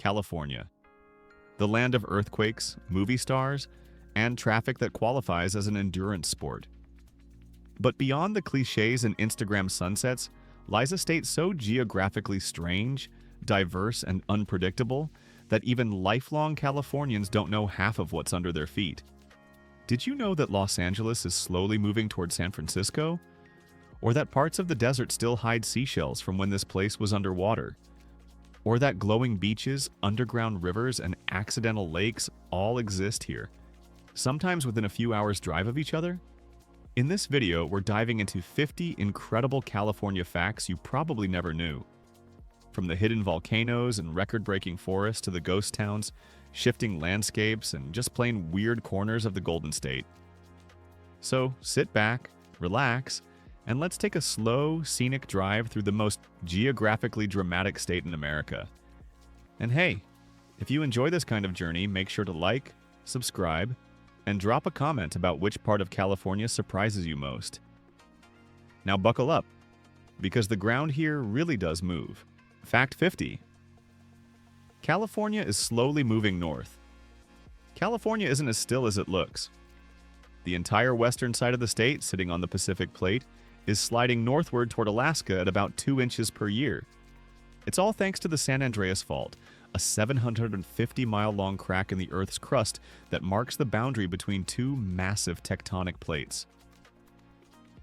California, the land of earthquakes, movie stars, and traffic that qualifies as an endurance sport. But beyond the cliches and Instagram sunsets lies a state so geographically strange, diverse, and unpredictable that even lifelong Californians don't know half of what's under their feet. Did you know that Los Angeles is slowly moving toward San Francisco? Or that parts of the desert still hide seashells from when this place was underwater? Or that glowing beaches, underground rivers, and accidental lakes all exist here, sometimes within a few hours' drive of each other? In this video, we're diving into 50 incredible California facts you probably never knew. From the hidden volcanoes and record-breaking forests to the ghost towns, shifting landscapes, and just plain weird corners of the Golden State. So sit back, relax, and let's take a slow, scenic drive through the most geographically dramatic state in America. And hey, if you enjoy this kind of journey, make sure to like, subscribe, and drop a comment about which part of California surprises you most. Now buckle up, because the ground here really does move. Fact 50. California is slowly moving north. California isn't as still as it looks. The entire western side of the state, sitting on the Pacific Plate, is sliding northward toward Alaska at about 2 inches per year. It's all thanks to the San Andreas Fault, a 750-mile-long crack in the Earth's crust that marks the boundary between two massive tectonic plates.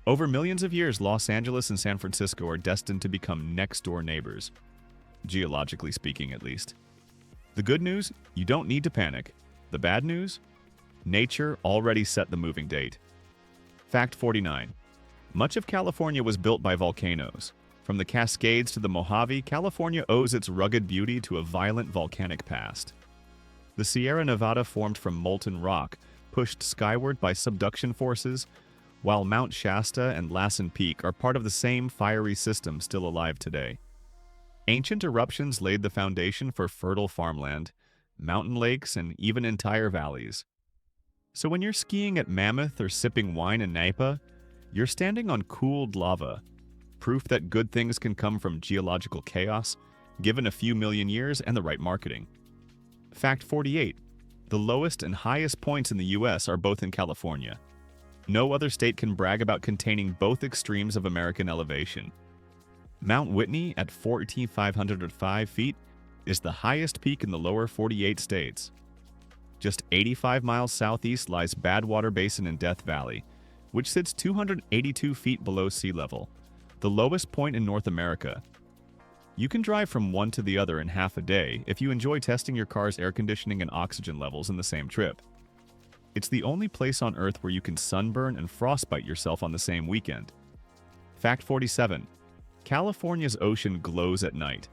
Over millions of years, Los Angeles and San Francisco are destined to become next-door neighbors, geologically speaking at least. The good news? You don't need to panic. The bad news? Nature already set the moving date. Fact 49. Much of California was built by volcanoes. From the Cascades to the Mojave, California owes its rugged beauty to a violent volcanic past. The Sierra Nevada formed from molten rock, pushed skyward by subduction forces, while Mount Shasta and Lassen Peak are part of the same fiery system still alive today. Ancient eruptions laid the foundation for fertile farmland, mountain lakes, and even entire valleys. So when you're skiing at Mammoth or sipping wine in Napa, you're standing on cooled lava, proof that good things can come from geological chaos, given a few million years and the right marketing. Fact 48. The lowest and highest points in the US are both in California. No other state can brag about containing both extremes of American elevation. Mount Whitney at 14,505 feet is the highest peak in the lower 48 states. Just 85 miles southeast lies Badwater Basin in Death Valley, which sits 282 feet below sea level, the lowest point in North America. You can drive from one to the other in half a day if you enjoy testing your car's air conditioning and oxygen levels in the same trip. It's the only place on Earth where you can sunburn and frostbite yourself on the same weekend. Fact 47. California's ocean glows at night.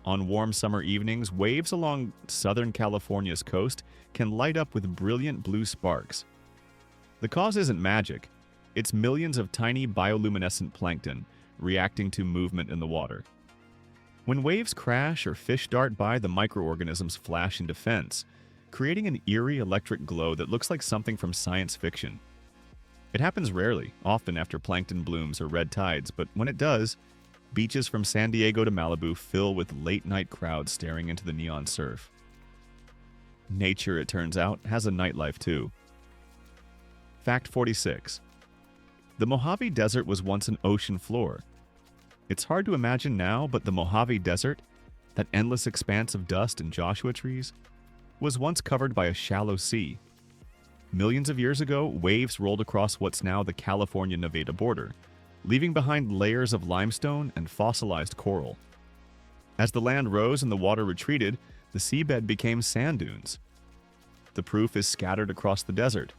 On warm summer evenings, waves along Southern California's coast can light up with brilliant blue sparks. The cause isn't magic. It's millions of tiny bioluminescent plankton reacting to movement in the water. When waves crash or fish dart by, the microorganisms flash in defense, creating an eerie electric glow that looks like something from science fiction. It happens rarely, often after plankton blooms or red tides, but when it does, beaches from San Diego to Malibu fill with late-night crowds staring into the neon surf. Nature, it turns out, has a nightlife too. Fact 46. The Mojave Desert was once an ocean floor. It's hard to imagine now, but the Mojave Desert, that endless expanse of dust and Joshua trees, was once covered by a shallow sea. Millions of years ago, waves rolled across what's now the California-Nevada border, leaving behind layers of limestone and fossilized coral. As the land rose and the water retreated, the seabed became sand dunes. The proof is scattered across the desert: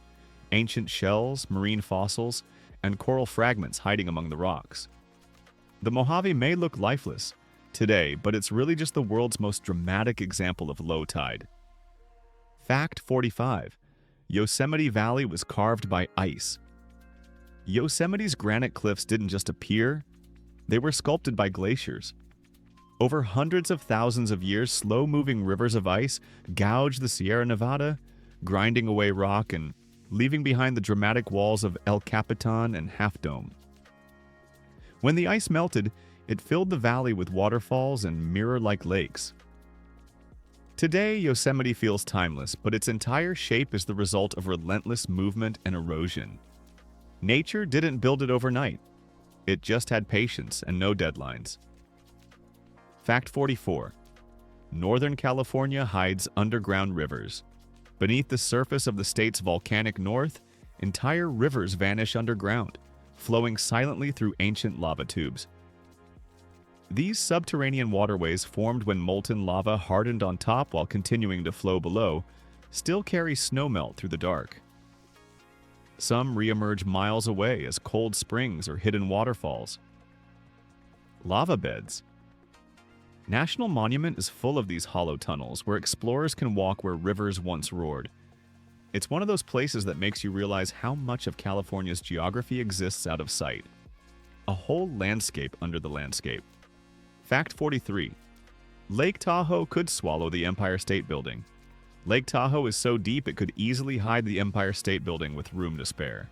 ancient shells, marine fossils, and coral fragments hiding among the rocks. The Mojave may look lifeless today, but it's really just the world's most dramatic example of low tide. Fact 45. Yosemite Valley was carved by ice. Yosemite's granite cliffs didn't just appear, they were sculpted by glaciers. Over hundreds of thousands of years, slow-moving rivers of ice gouged the Sierra Nevada, grinding away rock and leaving behind the dramatic walls of El Capitan and Half Dome. When the ice melted, it filled the valley with waterfalls and mirror-like lakes. Today, Yosemite feels timeless, but its entire shape is the result of relentless movement and erosion. Nature didn't build it overnight. It just had patience and no deadlines. Fact 44. Northern California hides underground rivers. Beneath the surface of the state's volcanic north, entire rivers vanish underground, flowing silently through ancient lava tubes. These subterranean waterways, formed when molten lava hardened on top while continuing to flow below, still carry snowmelt through the dark. Some reemerge miles away as cold springs or hidden waterfalls. Lava beds. National Monument is full of these hollow tunnels where explorers can walk where rivers once roared. It's one of those places that makes you realize how much of California's geography exists out of sight. A whole landscape under the landscape. Fact 43. Lake Tahoe could swallow the Empire State Building. Lake Tahoe is so deep it could easily hide the Empire State Building with room to spare.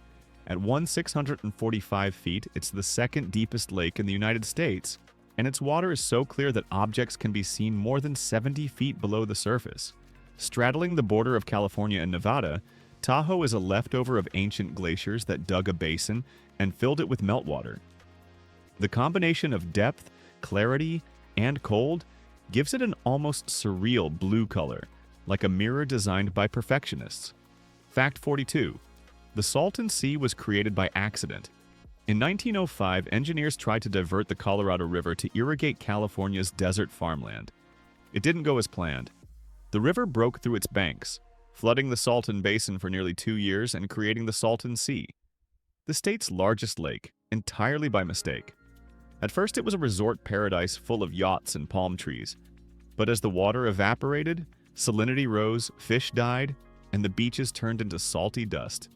At 1,645 feet, it's the second deepest lake in the United States, and its water is so clear that objects can be seen more than 70 feet below the surface. Straddling the border of California and Nevada, Tahoe is a leftover of ancient glaciers that dug a basin and filled it with meltwater. The combination of depth, clarity, and cold gives it an almost surreal blue color, like a mirror designed by perfectionists. Fact 42. The Salton Sea was created by accident. In 1905, engineers tried to divert the Colorado River to irrigate California's desert farmland. It didn't go as planned. The river broke through its banks, flooding the Salton Basin for nearly 2 years and creating the Salton Sea, the state's largest lake, entirely by mistake. At first, it was a resort paradise full of yachts and palm trees. But as the water evaporated, salinity rose, fish died, and the beaches turned into salty dust.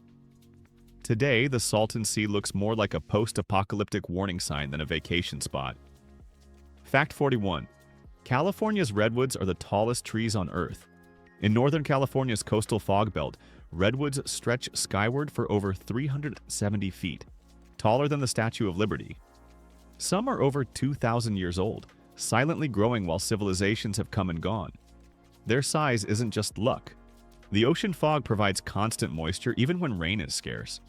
Today, the Salton Sea looks more like a post-apocalyptic warning sign than a vacation spot. Fact 41. California's redwoods are the tallest trees on Earth. In Northern California's coastal fog belt, redwoods stretch skyward for over 370 feet, taller than the Statue of Liberty. Some are over 2,000 years old, silently growing while civilizations have come and gone. Their size isn't just luck. The ocean fog provides constant moisture even when rain is scarce.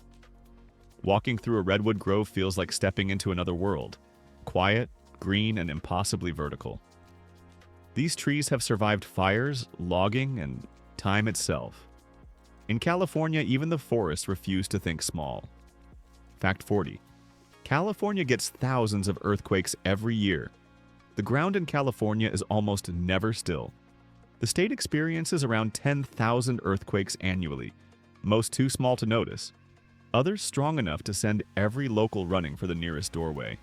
Walking through a redwood grove feels like stepping into another world, quiet, green, and impossibly vertical. These trees have survived fires, logging, and time itself. In California, even the forests refuse to think small. Fact 40. California gets thousands of earthquakes every year. The ground in California is almost never still. The state experiences around 10,000 earthquakes annually, most too small to notice, others strong enough to send every local running for the nearest doorway.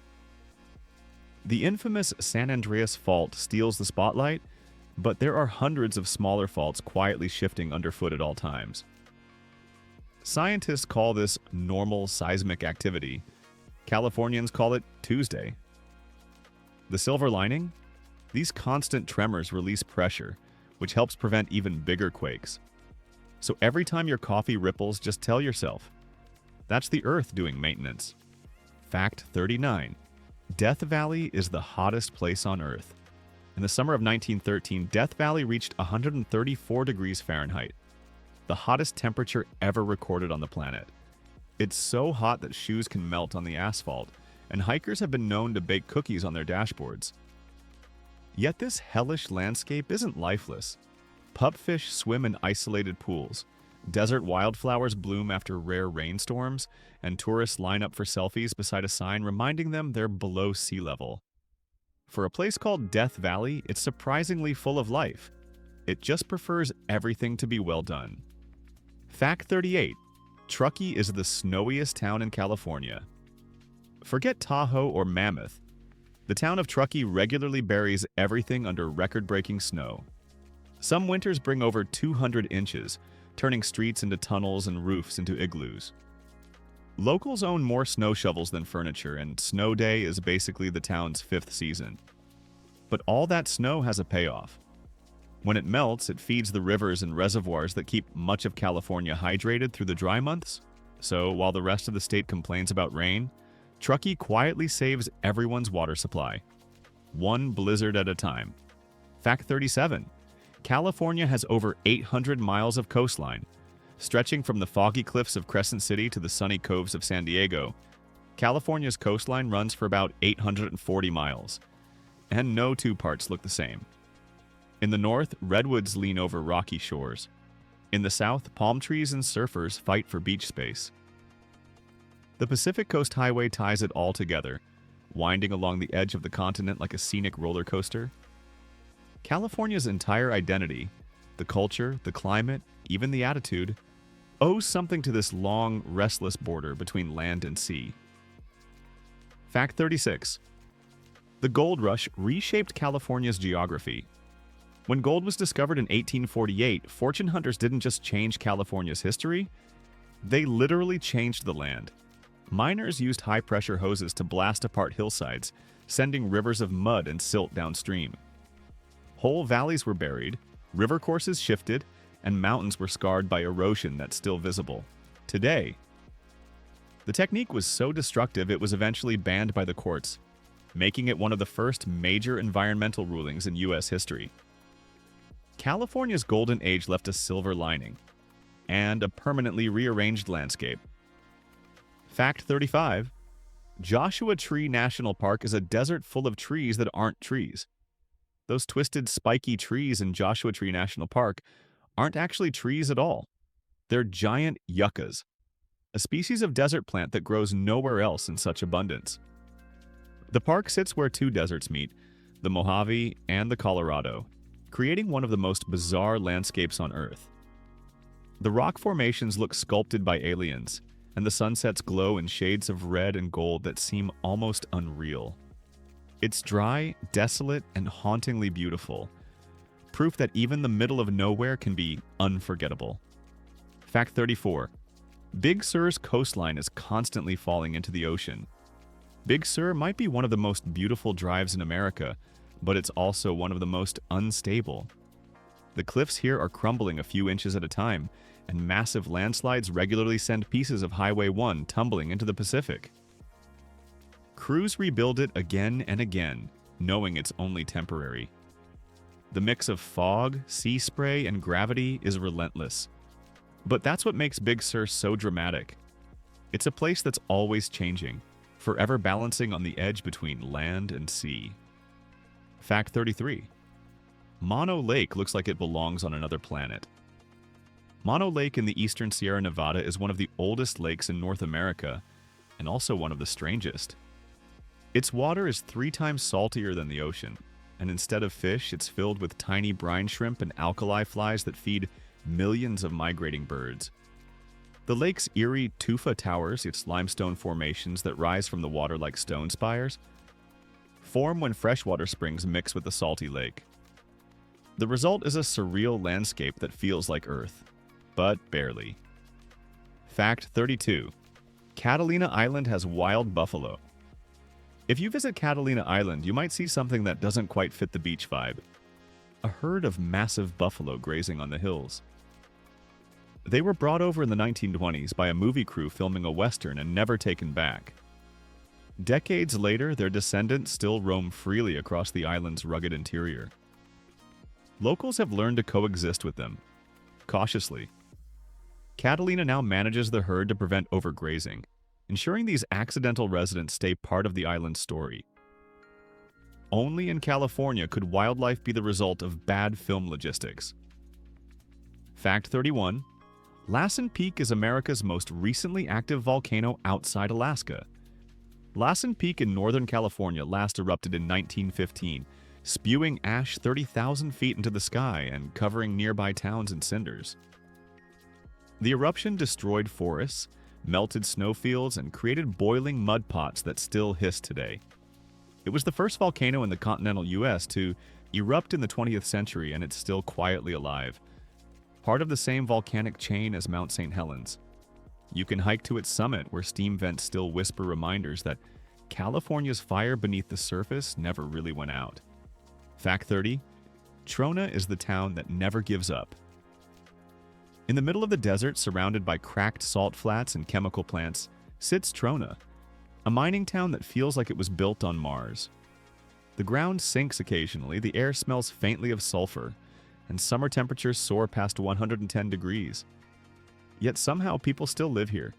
The infamous San Andreas Fault steals the spotlight, but there are hundreds of smaller faults quietly shifting underfoot at all times. Scientists call this normal seismic activity. Californians call it Tuesday. The silver lining? These constant tremors release pressure, which helps prevent even bigger quakes. So every time your coffee ripples, just tell yourself, that's the Earth doing maintenance. Fact 39. Death Valley is the hottest place on Earth. In the summer of 1913, Death Valley reached 134 degrees Fahrenheit, the hottest temperature ever recorded on the planet. It's so hot that shoes can melt on the asphalt, and hikers have been known to bake cookies on their dashboards. Yet this hellish landscape isn't lifeless. Pupfish swim in isolated pools, desert wildflowers bloom after rare rainstorms, and tourists line up for selfies beside a sign reminding them they're below sea level. For a place called Death Valley, it's surprisingly full of life. It just prefers everything to be well done. Fact 38. Truckee is the snowiest town in California. Forget Tahoe or Mammoth. The town of Truckee regularly buries everything under record-breaking snow. Some winters bring over 200 inches, turning streets into tunnels and roofs into igloos. Locals own more snow shovels than furniture, and Snow Day is basically the town's 5th season. But all that snow has a payoff. When it melts, it feeds the rivers and reservoirs that keep much of California hydrated through the dry months. So while the rest of the state complains about rain, Truckee quietly saves everyone's water supply, one blizzard at a time. Fact 37. California has over 800 miles of coastline, stretching from the foggy cliffs of Crescent City to the sunny coves of San Diego. California's coastline runs for about 840 miles, and no two parts look the same. In the north, redwoods lean over rocky shores. In the south, palm trees and surfers fight for beach space. The Pacific Coast Highway ties it all together, winding along the edge of the continent like a scenic roller coaster. California's entire identity, the culture, the climate, even the attitude, owes something to this long, restless border between land and sea. Fact 36. The gold rush reshaped California's geography. When gold was discovered in 1848, fortune hunters didn't just change California's history, they literally changed the land. Miners used high-pressure hoses to blast apart hillsides, sending rivers of mud and silt downstream. Whole valleys were buried, river courses shifted, and mountains were scarred by erosion that's still visible today. The technique was so destructive it was eventually banned by the courts, making it one of the first major environmental rulings in U.S. history. California's golden age left a silver lining and a permanently rearranged landscape. Fact 35. Joshua Tree National Park is a desert full of trees that aren't trees. Those twisted, spiky trees in Joshua Tree National Park aren't actually trees at all. They're giant yuccas, a species of desert plant that grows nowhere else in such abundance. The park sits where two deserts meet, the Mojave and the Colorado, creating one of the most bizarre landscapes on Earth. The rock formations look sculpted by aliens, and the sunsets glow in shades of red and gold that seem almost unreal. It's dry, desolate, and hauntingly beautiful, proof that even the middle of nowhere can be unforgettable. Fact 34. Big Sur's coastline is constantly falling into the ocean. Big Sur might be one of the most beautiful drives in America, but it's also one of the most unstable. The cliffs here are crumbling a few inches at a time, and massive landslides regularly send pieces of Highway 1 tumbling into the Pacific. Crews rebuild it again and again, knowing it's only temporary. The mix of fog, sea spray, and gravity is relentless. But that's what makes Big Sur so dramatic. It's a place that's always changing, forever balancing on the edge between land and sea. Fact 33. Mono Lake looks like it belongs on another planet. Mono Lake in the eastern Sierra Nevada is one of the oldest lakes in North America, and also one of the strangest. Its water is 3 times saltier than the ocean, and instead of fish, it's filled with tiny brine shrimp and alkali flies that feed millions of migrating birds. The lake's eerie tufa towers, its limestone formations that rise from the water like stone spires, form when freshwater springs mix with the salty lake. The result is a surreal landscape that feels like Earth, but barely. Fact 32. Catalina Island has wild buffalo. If you visit Catalina Island, you might see something that doesn't quite fit the beach vibe. A herd of massive buffalo grazing on the hills. They were brought over in the 1920s by a movie crew filming a western and never taken back. Decades later, their descendants still roam freely across the island's rugged interior. Locals have learned to coexist with them, cautiously. Catalina now manages the herd to prevent overgrazing, ensuring these accidental residents stay part of the island's story. Only in California could wildlife be the result of bad film logistics. Fact 31. Lassen Peak is America's most recently active volcano outside Alaska. Lassen Peak in Northern California last erupted in 1915, spewing ash 30,000 feet into the sky and covering nearby towns in cinders. The eruption destroyed forests, melted snowfields, and created boiling mud pots that still hiss today. It was the first volcano in the continental U.S. to erupt in the 20th century, and it's still quietly alive. Part of the same volcanic chain as Mount St. Helens. You can hike to its summit, where steam vents still whisper reminders that California's fire beneath the surface never really went out. Fact 30. Trona is the town that never gives up. In the middle of the desert, surrounded by cracked salt flats and chemical plants, sits Trona, a mining town that feels like it was built on Mars. The ground sinks occasionally, the air smells faintly of sulfur, and summer temperatures soar past 110 degrees. Yet somehow people still live here.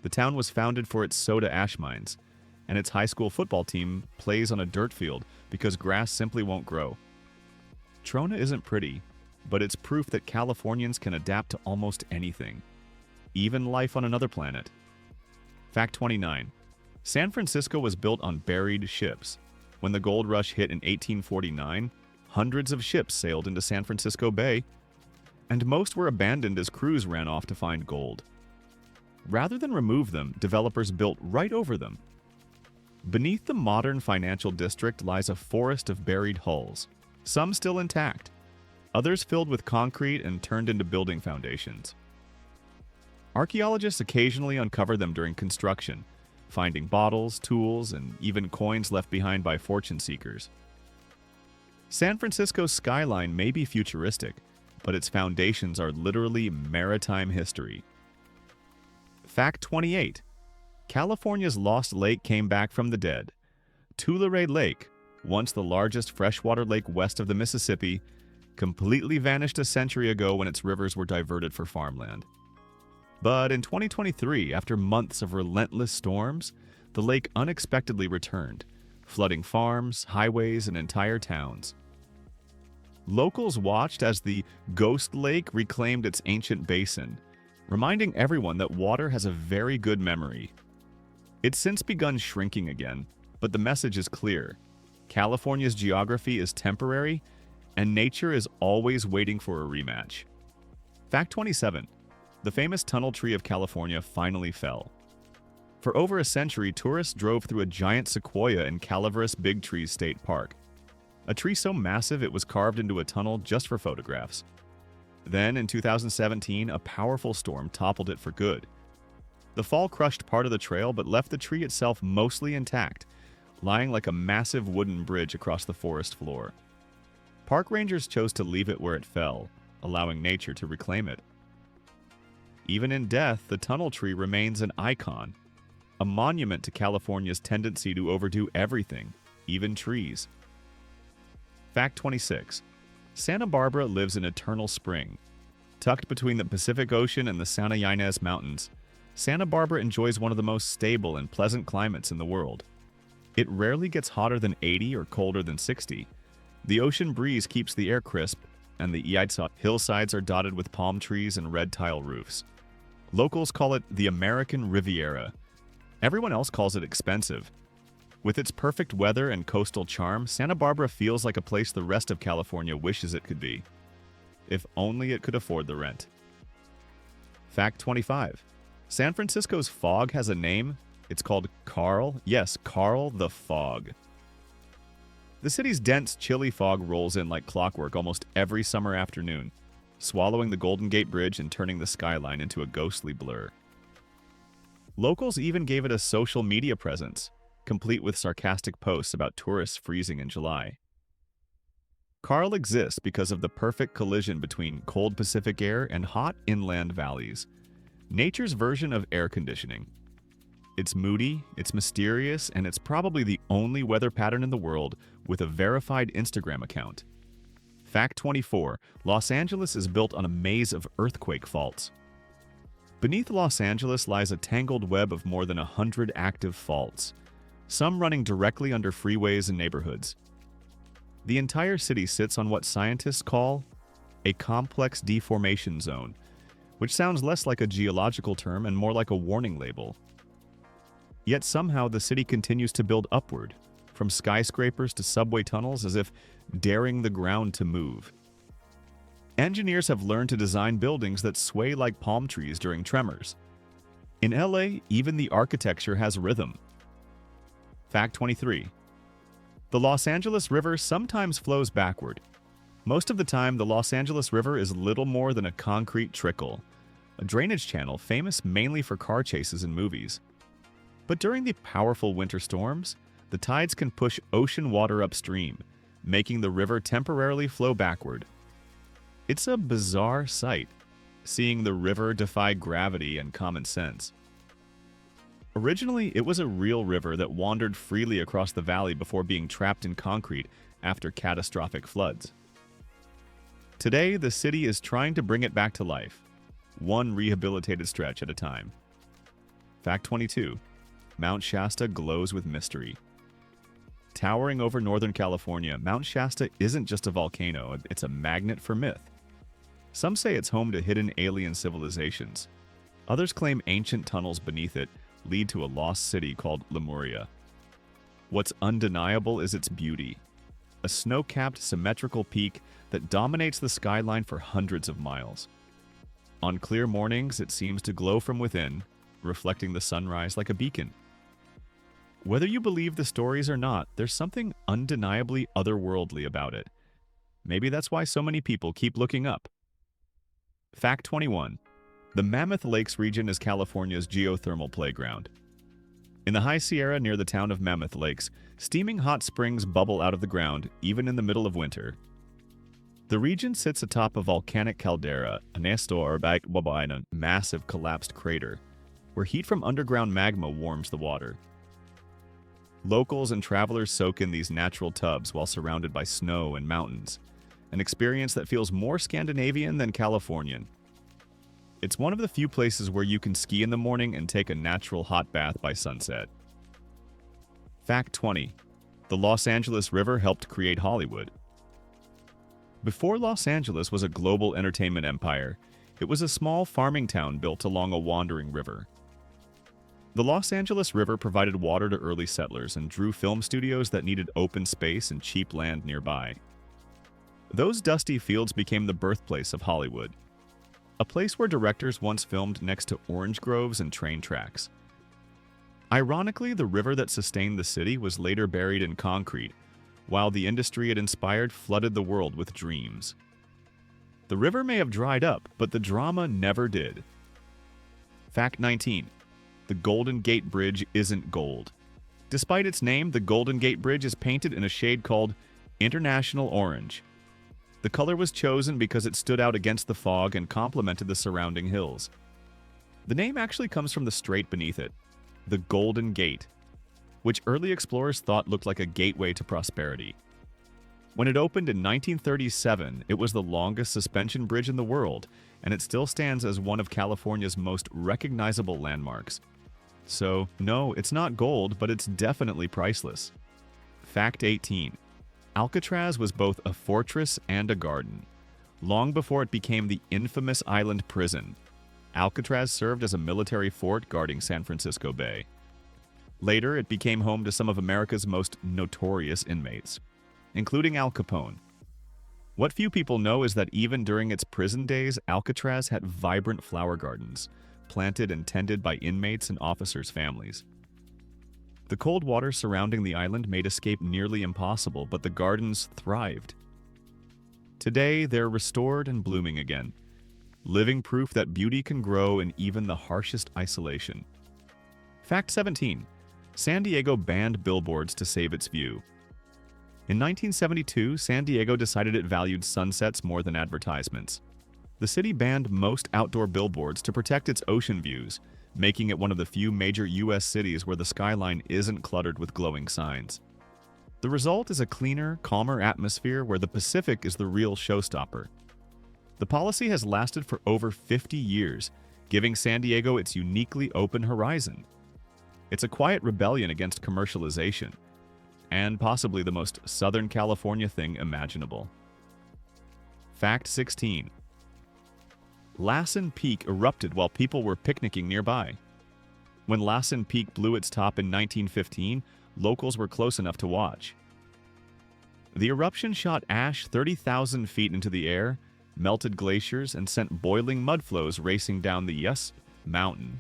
The town was founded for its soda ash mines, and its high school football team plays on a dirt field because grass simply won't grow. Trona isn't pretty, but it's proof that Californians can adapt to almost anything, even life on another planet. Fact 29. San Francisco was built on buried ships. When the gold rush hit in 1849, hundreds of ships sailed into San Francisco Bay, and most were abandoned as crews ran off to find gold. Rather than remove them, developers built right over them. Beneath the modern financial district lies a forest of buried hulls, some still intact, others filled with concrete and turned into building foundations. Archaeologists occasionally uncover them during construction, finding bottles, tools, and even coins left behind by fortune seekers. San Francisco's skyline may be futuristic, but its foundations are literally maritime history. Fact 28. California's lost lake came back from the dead. Tulare Lake, once the largest freshwater lake west of the Mississippi, completely vanished a century ago when its rivers were diverted for farmland. But in 2023, after months of relentless storms, the lake unexpectedly returned, flooding farms, highways, and entire towns. Locals watched as the Ghost Lake reclaimed its ancient basin, reminding everyone that water has a very good memory. It's since begun shrinking again, but the message is clear. California's geography is temporary, and nature is always waiting for a rematch. Fact 27. The famous tunnel tree of California finally fell. For over a century, tourists drove through a giant sequoia in Calaveras Big Trees State Park, a tree so massive it was carved into a tunnel just for photographs. Then, in 2017, a powerful storm toppled it for good. The fall crushed part of the trail but left the tree itself mostly intact, lying like a massive wooden bridge across the forest floor. Park rangers chose to leave it where it fell, allowing nature to reclaim it. Even in death, the tunnel tree remains an icon, a monument to California's tendency to overdo everything, even trees. Fact 26. Santa Barbara lives in eternal spring. Tucked between the Pacific Ocean and the Santa Ynez Mountains, Santa Barbara enjoys one of the most stable and pleasant climates in the world. It rarely gets hotter than 80 or colder than 60. The ocean breeze keeps the air crisp, and the Yitzhak hillsides are dotted with palm trees and red tile roofs. Locals call it the American Riviera. Everyone else calls it expensive. With its perfect weather and coastal charm, Santa Barbara feels like a place the rest of California wishes it could be. If only it could afford the rent. Fact 25. San Francisco's fog has a name. It's called Carl. Yes, Carl the Fog. The city's dense, chilly fog rolls in like clockwork almost every summer afternoon, swallowing the Golden Gate Bridge and turning the skyline into a ghostly blur. Locals even gave it a social media presence, complete with sarcastic posts about tourists freezing in July. Carl exists because of the perfect collision between cold Pacific air and hot inland valleys. Nature's version of air conditioning. It's moody, it's mysterious, and it's probably the only weather pattern in the world with a verified Instagram account. Fact 24. Los Angeles is built on a maze of earthquake faults. Beneath Los Angeles lies a tangled web of more than 100 active faults, some running directly under freeways and neighborhoods. The entire city sits on what scientists call a complex deformation zone, which sounds less like a geological term and more like a warning label. Yet somehow the city continues to build upward, from skyscrapers to subway tunnels, as if daring the ground to move. Engineers have learned to design buildings that sway like palm trees during tremors. In LA, even the architecture has rhythm. Fact 23. The Los Angeles River sometimes flows backward. Most of the time, the Los Angeles River is little more than a concrete trickle, a drainage channel famous mainly for car chases in movies. But during the powerful winter storms, the tides can push ocean water upstream, making the river temporarily flow backward. It's a bizarre sight, seeing the river defy gravity and common sense. Originally, it was a real river that wandered freely across the valley before being trapped in concrete after catastrophic floods. Today, the city is trying to bring it back to life, one rehabilitated stretch at a time. Fact 22. Mount Shasta glows with mystery. Towering over Northern California, Mount Shasta isn't just a volcano, it's a magnet for myth. Some say it's home to hidden alien civilizations. Others claim ancient tunnels beneath it lead to a lost city called Lemuria. What's undeniable is its beauty. A snow-capped, symmetrical peak that dominates the skyline for hundreds of miles. On clear mornings, it seems to glow from within, reflecting the sunrise like a beacon. Whether you believe the stories or not, there's something undeniably otherworldly about it. Maybe that's why so many people keep looking up. Fact 21. The Mammoth Lakes region is California's geothermal playground. In the High Sierra near the town of Mammoth Lakes, steaming hot springs bubble out of the ground, even in the middle of winter. The region sits atop a volcanic caldera, a massive collapsed crater, where heat from underground magma warms the water. Locals and travelers soak in these natural tubs while surrounded by snow and mountains, an experience that feels more Scandinavian than Californian. It's one of the few places where you can ski in the morning and take a natural hot bath by sunset. Fact 20. The Los Angeles River helped create Hollywood. Before Los Angeles was a global entertainment empire, it was a small farming town built along a wandering river. The Los Angeles River provided water to early settlers and drew film studios that needed open space and cheap land nearby. Those dusty fields became the birthplace of Hollywood, a place where directors once filmed next to orange groves and train tracks. Ironically, the river that sustained the city was later buried in concrete, while the industry it inspired flooded the world with dreams. The river may have dried up, but the drama never did. Fact 19. The Golden Gate Bridge isn't gold. Despite its name, the Golden Gate Bridge is painted in a shade called International Orange. The color was chosen because it stood out against the fog and complemented the surrounding hills. The name actually comes from the strait beneath it, the Golden Gate, which early explorers thought looked like a gateway to prosperity. When it opened in 1937, it was the longest suspension bridge in the world, and it still stands as one of California's most recognizable landmarks. So, no, it's not gold, but it's definitely priceless. Fact 18. Alcatraz was both a fortress and a garden. Long before it became the infamous island prison, Alcatraz served as a military fort guarding San Francisco Bay. Later, it became home to some of America's most notorious inmates, including Al Capone. What few people know is that even during its prison days, Alcatraz had vibrant flower gardens, planted and tended by inmates and officers' families. The cold water surrounding the island made escape nearly impossible, but the gardens thrived. Today, they're restored and blooming again, living proof that beauty can grow in even the harshest isolation. Fact 17. San Diego banned billboards to save its view. In 1972, San Diego decided it valued sunsets more than advertisements. The city banned most outdoor billboards to protect its ocean views, making it one of the few major U.S. cities where the skyline isn't cluttered with glowing signs. The result is a cleaner, calmer atmosphere where the Pacific is the real showstopper. The policy has lasted for over 50 years, giving San Diego its uniquely open horizon. It's a quiet rebellion against commercialization, and possibly the most Southern California thing imaginable. Fact 16. Lassen Peak erupted while people were picnicking nearby. When Lassen Peak blew its top in 1915, locals were close enough to watch. The eruption shot ash 30,000 feet into the air, melted glaciers, and sent boiling mud flows racing down the mountain.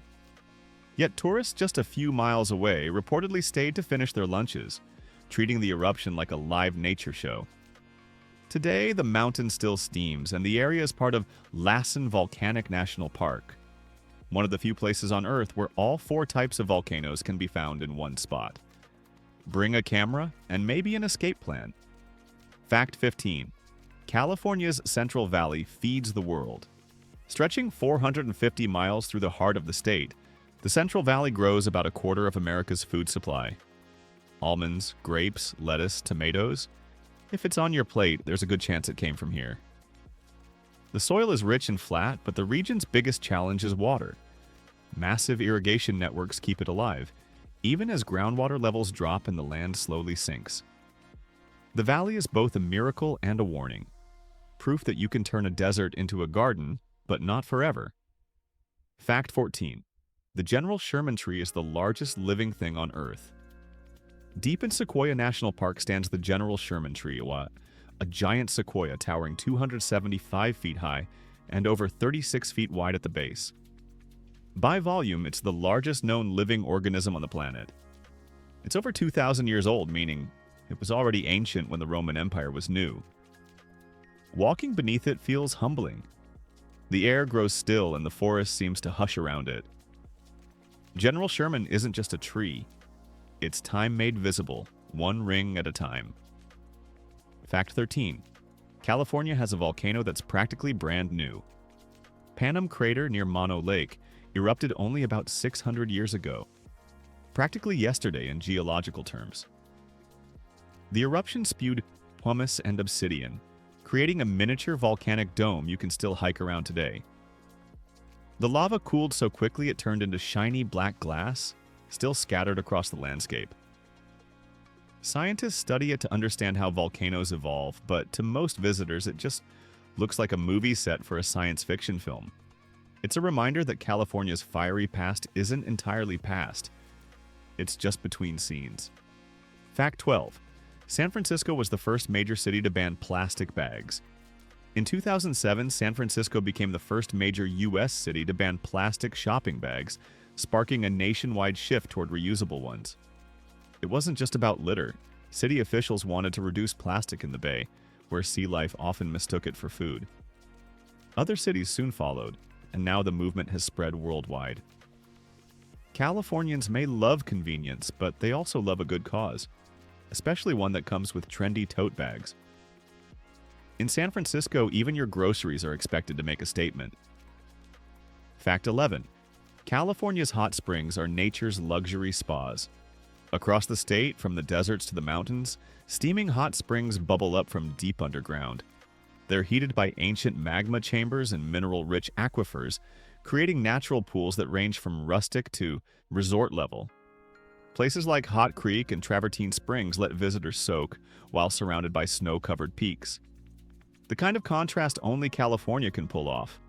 Yet tourists just a few miles away reportedly stayed to finish their lunches, treating the eruption like a live nature show. Today, the mountain still steams, and the area is part of Lassen Volcanic National Park, one of the few places on Earth where all 4 types of volcanoes can be found in one spot. Bring a camera and maybe an escape plan. Fact 15. California's Central Valley feeds the world. Stretching 450 miles through the heart of the state, the Central Valley grows about a quarter of America's food supply. Almonds, grapes, lettuce, tomatoes. If it's on your plate, there's a good chance it came from here. The soil is rich and flat, but the region's biggest challenge is water. Massive irrigation networks keep it alive, even as groundwater levels drop and the land slowly sinks. The valley is both a miracle and a warning, proof that you can turn a desert into a garden, but not forever. Fact 14. The General Sherman tree is the largest living thing on Earth. Deep in Sequoia National Park stands the General Sherman tree, a giant sequoia towering 275 feet high and over 36 feet wide at the base. By volume, it's the largest known living organism on the planet. It's over 2,000 years old, meaning it was already ancient when the Roman Empire was new. Walking beneath it feels humbling. The air grows still and the forest seems to hush around it. General Sherman isn't just a tree. It's time made visible, one ring at a time. Fact 13. California has a volcano that's practically brand new. Panum Crater near Mono Lake erupted only about 600 years ago, practically yesterday in geological terms. The eruption spewed pumice and obsidian, creating a miniature volcanic dome you can still hike around today. The lava cooled so quickly it turned into shiny black glass, still scattered across the landscape. Scientists study it to understand how volcanoes evolve, but to most visitors it just looks like a movie set for a science fiction film. It's a reminder that California's fiery past isn't entirely past. It's just between scenes. Fact 12. San Francisco was the first major city to ban plastic bags. In 2007, San Francisco became the first major U.S. city to ban plastic shopping bags, sparking a nationwide shift toward reusable ones. It wasn't just about litter. City officials wanted to reduce plastic in the Bay, where sea life often mistook it for food. Other cities soon followed, and now the movement has spread worldwide. Californians may love convenience, but they also love a good cause, especially one that comes with trendy tote bags. In San Francisco, even your groceries are expected to make a statement. Fact 11. California's hot springs are nature's luxury spas. Across the state, from the deserts to the mountains, steaming hot springs bubble up from deep underground. They're heated by ancient magma chambers and mineral-rich aquifers, creating natural pools that range from rustic to resort level. Places like Hot Creek and Travertine Springs let visitors soak while surrounded by snow-covered peaks. The kind of contrast only California can pull off.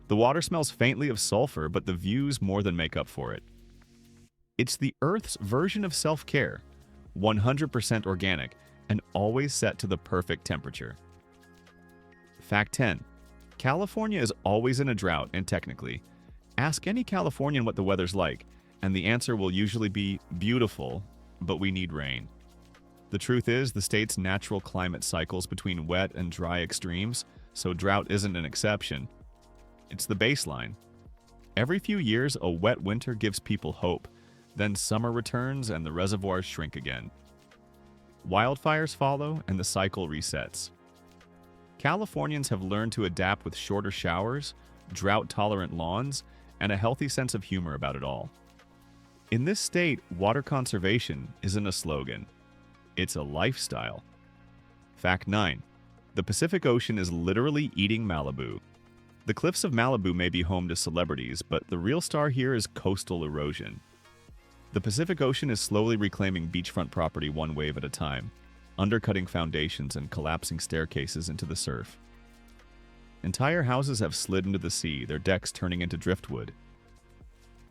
The water smells faintly of sulfur, but the views more than make up for it. It's the Earth's version of self-care, 100% organic, and always set to the perfect temperature. Fact 10. California is always in a drought, and technically, ask any Californian what the weather's like, and the answer will usually be beautiful, but we need rain. The truth is, the state's natural climate cycles between wet and dry extremes, so drought isn't an exception. It's the baseline. Every few years, a wet winter gives people hope. Then summer returns and the reservoirs shrink again. Wildfires follow and the cycle resets. Californians have learned to adapt with shorter showers, drought-tolerant lawns, and a healthy sense of humor about it all. In this state, water conservation isn't a slogan. It's a lifestyle. Fact 9. The Pacific Ocean is literally eating Malibu. The cliffs of Malibu may be home to celebrities, but the real star here is coastal erosion. The Pacific Ocean is slowly reclaiming beachfront property one wave at a time, undercutting foundations and collapsing staircases into the surf. Entire houses have slid into the sea, their decks turning into driftwood.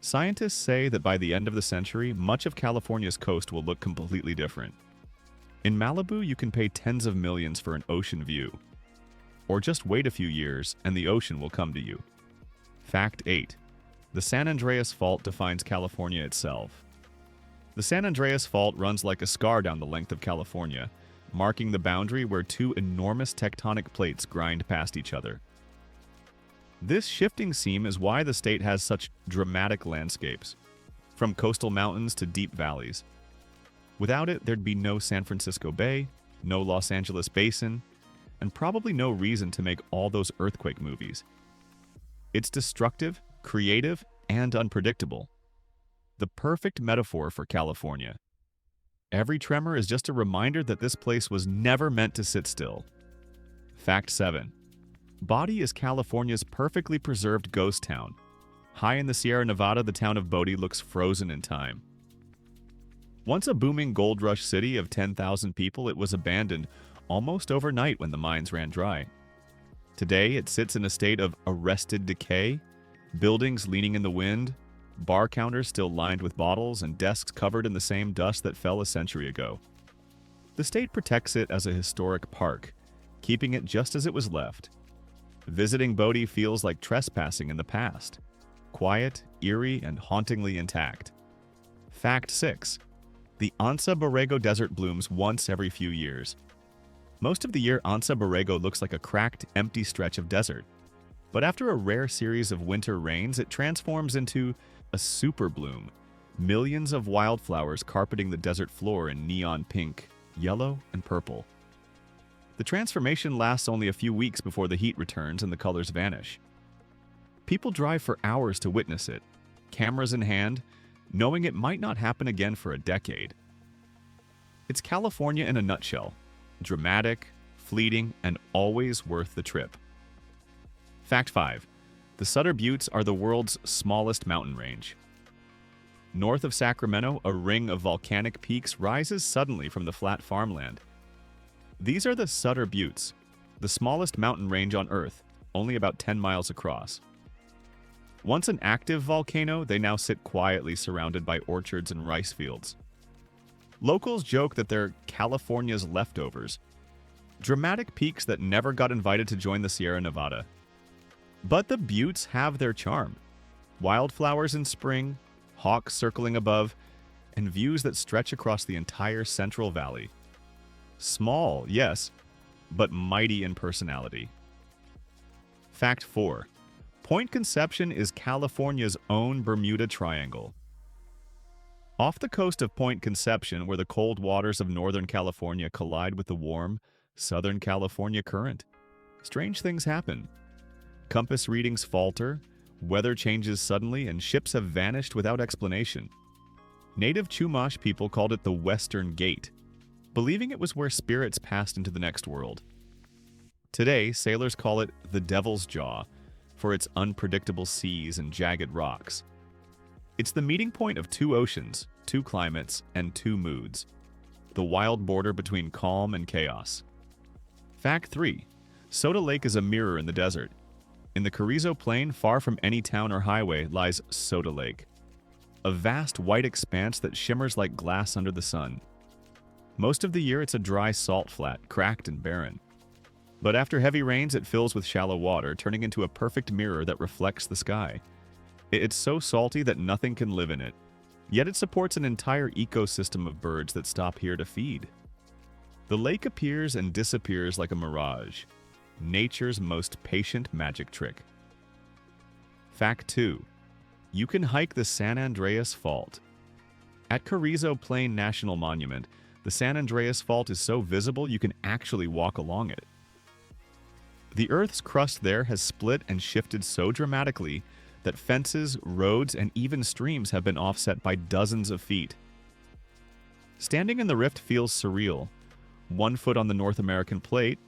Scientists say that by the end of the century, much of California's coast will look completely different. In Malibu, you can pay tens of millions for an ocean view. Or just wait a few years, and the ocean will come to you. Fact 8. The San Andreas Fault defines California itself. The San Andreas Fault runs like a scar down the length of California, marking the boundary where two enormous tectonic plates grind past each other. This shifting seam is why the state has such dramatic landscapes, from coastal mountains to deep valleys. Without it, there'd be no San Francisco Bay, no Los Angeles Basin, and probably no reason to make all those earthquake movies. It's destructive, creative, and unpredictable. The perfect metaphor for California. Every tremor is just a reminder that this place was never meant to sit still. Fact 7. Bodie is California's perfectly preserved ghost town. High in the Sierra Nevada, the town of Bodie looks frozen in time. Once a booming gold rush city of 10,000 people, it was abandoned almost overnight when the mines ran dry. Today, it sits in a state of arrested decay, buildings leaning in the wind, bar counters still lined with bottles, and desks covered in the same dust that fell a century ago. The state protects it as a historic park, keeping it just as it was left. Visiting Bodie feels like trespassing in the past. Quiet, eerie, and hauntingly intact. Fact 6. The Anza Borrego Desert blooms once every few years. Most of the year, Anza Borrego looks like a cracked, empty stretch of desert. But after a rare series of winter rains, it transforms into a super bloom. Millions of wildflowers carpeting the desert floor in neon pink, yellow, and purple. The transformation lasts only a few weeks before the heat returns and the colors vanish. People drive for hours to witness it, cameras in hand, knowing it might not happen again for a decade. It's California in a nutshell. Dramatic, fleeting, and always worth the trip. Fact 5. The Sutter Buttes are the world's smallest mountain range. North of Sacramento, a ring of volcanic peaks rises suddenly from the flat farmland. These are the Sutter Buttes, the smallest mountain range on Earth, only about 10 miles across. Once an active volcano, they now sit quietly surrounded by orchards and rice fields. Locals joke that they're California's leftovers, dramatic peaks that never got invited to join the Sierra Nevada. But the Buttes have their charm. Wildflowers in spring, hawks circling above, and views that stretch across the entire Central Valley. Small, yes, but mighty in personality. Fact 4. Point Conception is California's own Bermuda Triangle. Off the coast of Point Conception, where the cold waters of Northern California collide with the warm Southern California current, strange things happen. Compass readings falter, weather changes suddenly, and ships have vanished without explanation. Native Chumash people called it the Western Gate, believing it was where spirits passed into the next world. Today, sailors call it the Devil's Jaw for its unpredictable seas and jagged rocks. It's the meeting point of two oceans, two climates, and two moods. The wild border between calm and chaos. Fact 3. Soda Lake is a mirror in the desert. In the Carrizo Plain, far from any town or highway, lies Soda Lake. A vast white expanse that shimmers like glass under the sun. Most of the year, it's a dry salt flat, cracked and barren. But after heavy rains, it fills with shallow water, turning into a perfect mirror that reflects the sky. It's so salty that nothing can live in it. Yet it supports an entire ecosystem of birds that stop here to feed. The lake appears and disappears like a mirage. Nature's most patient magic trick. Fact 2. You can hike the San Andreas Fault. At Carrizo Plain National Monument, the San Andreas Fault is so visible you can actually walk along it. The Earth's crust there has split and shifted so dramatically that fences, roads, and even streams have been offset by dozens of feet. Standing in the rift feels surreal. One foot on the North American plate,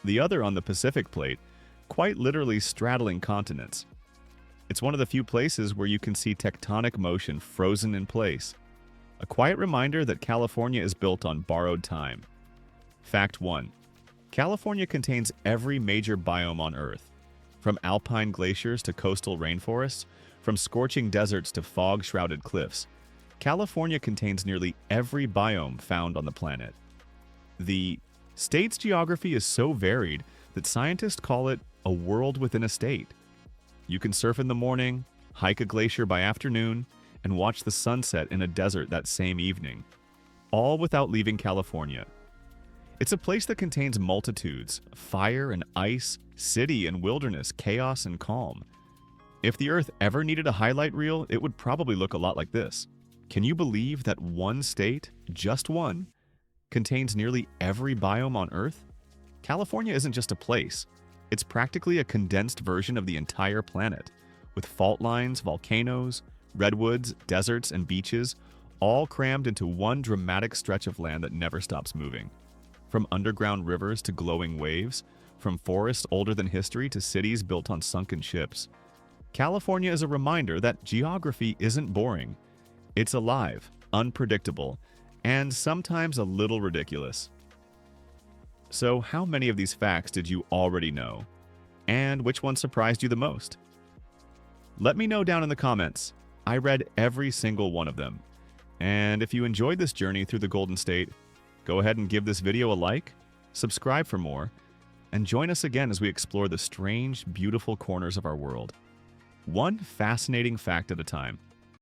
the other on the Pacific plate, quite literally straddling continents. It's one of the few places where you can see tectonic motion frozen in place. A quiet reminder that California is built on borrowed time. Fact 1. California contains every major biome on Earth. From alpine glaciers to coastal rainforests, from scorching deserts to fog-shrouded cliffs, California contains nearly every biome found on the planet. The state's geography is so varied that scientists call it a world within a state. You can surf in the morning, hike a glacier by afternoon, and watch the sunset in a desert that same evening, all without leaving California. It's a place that contains multitudes, fire and ice, city and wilderness, chaos and calm. If the Earth ever needed a highlight reel, it would probably look a lot like this. Can you believe that one state, just one, contains nearly every biome on Earth? California isn't just a place. It's practically a condensed version of the entire planet, with fault lines, volcanoes, redwoods, deserts, and beaches, all crammed into one dramatic stretch of land that never stops moving. From underground rivers to glowing waves, from forests older than history to cities built on sunken ships. California is a reminder that geography isn't boring. It's alive, unpredictable, and sometimes a little ridiculous. So, how many of these facts did you already know? And which one surprised you the most? Let me know down in the comments. I read every single one of them. And if you enjoyed this journey through the Golden State, go ahead and give this video a like, subscribe for more, and join us again as we explore the strange, beautiful corners of our world. One fascinating fact at a time.